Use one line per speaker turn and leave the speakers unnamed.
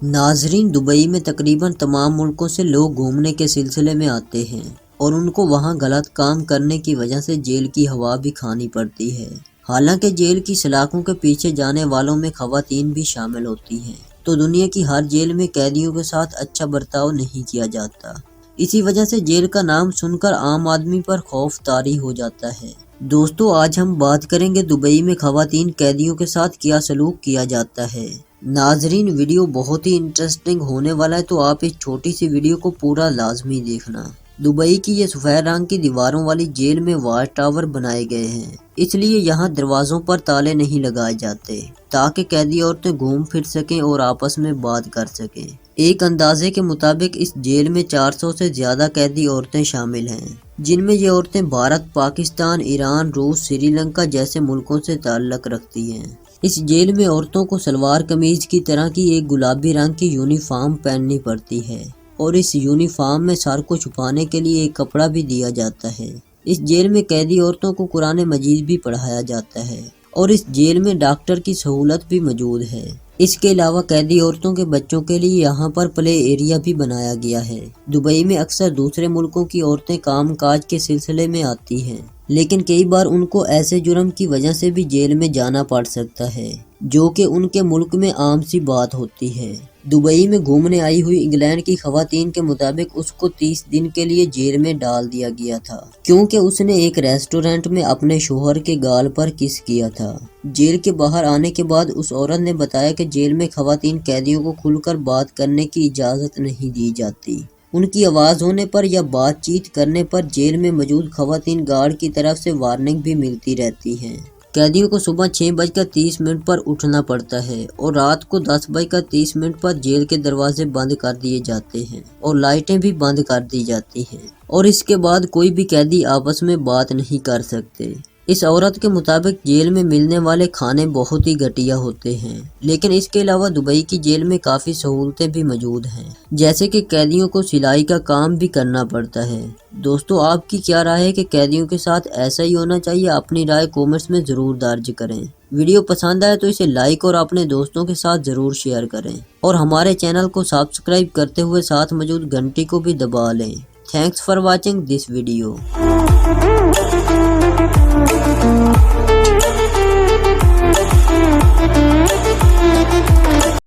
नाजरीन, दुबई में तकरीबन तमाम मुल्कों से लोग घूमने के सिलसिले में आते हैं और उनको वहाँ गलत काम करने की वजह से जेल की हवा भी खानी पड़ती है। हालांकि जेल की सलाखों के पीछे जाने वालों में खवातीन भी शामिल होती हैं, तो दुनिया की हर जेल में कैदियों के साथ अच्छा बर्ताव नहीं किया जाता। इसी वजह से जेल का नाम सुनकर आम आदमी पर खौफ तारी हो जाता है। दोस्तों, आज हम बात करेंगे दुबई में खवातीन कैदियों के साथ क्या सलूक किया जाता है। नाजरीन, वीडियो बहुत ही इंटरेस्टिंग होने वाला है, तो आप इस छोटी सी वीडियो को पूरा लाजमी देखना। दुबई की ये सफेद रंग की दीवारों वाली जेल में वाच टावर बनाए गए हैं, इसलिए यहाँ दरवाजों पर ताले नहीं लगाए जाते ताकि कैदी औरतें घूम फिर सकें और आपस में बात कर सकें। एक अंदाजे के मुताबिक इस जेल में 400 से ज्यादा कैदी औरतें शामिल हैं, जिनमें ये औरतें भारत, पाकिस्तान, ईरान, रूस, श्रीलंका जैसे मुल्कों से ताल्लुक रखती हैं। इस जेल में औरतों को सलवार कमीज की तरह की एक गुलाबी रंग की यूनिफॉर्म पहननी पड़ती है और इस यूनिफॉर्म में सर को छुपाने के लिए एक कपड़ा भी दिया जाता है। इस जेल में कैदी औरतों को कुरान मजीद भी पढ़ाया जाता है और इस जेल में डॉक्टर की सहूलत भी मौजूद है। इसके अलावा कैदी औरतों के बच्चों के लिए यहाँ पर प्ले एरिया भी बनाया गया है। दुबई में अक्सर दूसरे मुल्कों की औरतें काम काज के सिलसिले में आती हैं, लेकिन कई बार उनको ऐसे जुर्म की वजह से भी जेल में जाना पड़ सकता है, जो कि उनके मुल्क में आम सी बात होती है। दुबई में घूमने आई हुई इंग्लैंड की खवातीन के मुताबिक उसको 30 दिन के लिए जेल में डाल दिया गया था, क्योंकि उसने एक रेस्टोरेंट में अपने शोहर के गाल पर किस किया था। जेल के बाहर आने के बाद उस औरत ने बताया कि जेल में खवातीन कैदियों को खुलकर बात करने की इजाज़त नहीं दी जाती। उनकी आवाज़ होने पर या बातचीत करने पर जेल में मौजूद खवातीन गार्ड की तरफ से वार्निंग भी मिलती रहती हैं। कैदियों को सुबह 6:30 पर उठना पड़ता है और रात को 10:30 पर जेल के दरवाजे बंद कर दिए जाते हैं और लाइटें भी बंद कर दी जाती हैं और इसके बाद कोई भी कैदी आपस में बात नहीं कर सकते। इस औरत के मुताबिक जेल में मिलने वाले खाने बहुत ही घटिया होते हैं, लेकिन इसके अलावा दुबई की जेल में काफ़ी सहूलतें भी मौजूद हैं, जैसे कि कैदियों को सिलाई का काम भी करना पड़ता है। दोस्तों, आपकी क्या राय है कि कैदियों के साथ ऐसा ही होना चाहिए? अपनी राय कमेंट्स में ज़रूर दर्ज करें। वीडियो पसंद आए तो इसे लाइक और अपने दोस्तों के साथ ज़रूर शेयर करें और हमारे चैनल को सब्सक्राइब करते हुए साथ मौजूद घंटी को भी दबा लें। Thanks for watching this video.